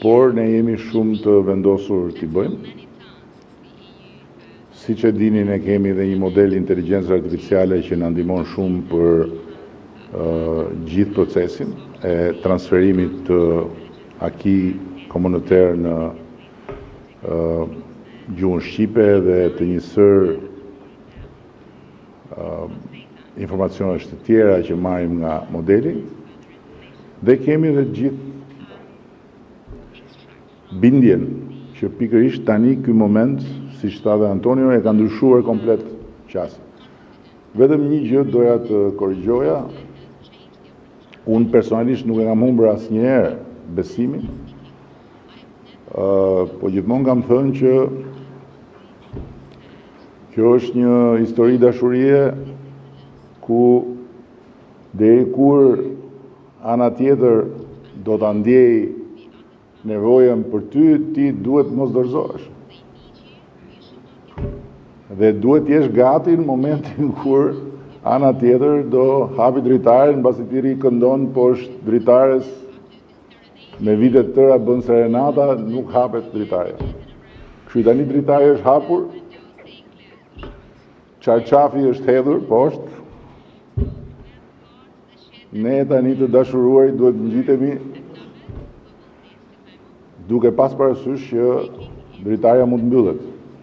por ne jemi shumë të vendosur t'i bëjmë. Siç e dini, ne kemi dhe një model inteligjencë artificiale që na ndihmon shumë për gjithë procesin e transferimit të aki komuniter në gjuhën shqipe dhe të një sër informacionesh të tjera që marrim nga modeli, dhe kemi dhe gjithë bindjen që pikërisht tani ky moment, siç tha dhe Antonio, e ka ndryshuar komplet qasjen. Vetëm një gjë doja të korrigjoja. Unë personalisht nuk e kam humbur asnjëherë besimin, po gjithmonë kam thënë që kjo është një histori dashurie ku deri kur ana tjetër do ta ndjej nevojën për ty, ti duhet mos dorëzohesh. Dhe duhet t'jesh gati në momentin kur ana tjetër do hapi dritarin, mbasi ti këndon poshtë dritares me vite të tëra bën serenata, nuk hapet dritarja. Kështu tani dritari është hapur, çarçafi është hedhur poshtë. Ne tani të dashuruarit duhet ngjitemi duke pas parasysh që dritarja mund mbyllet.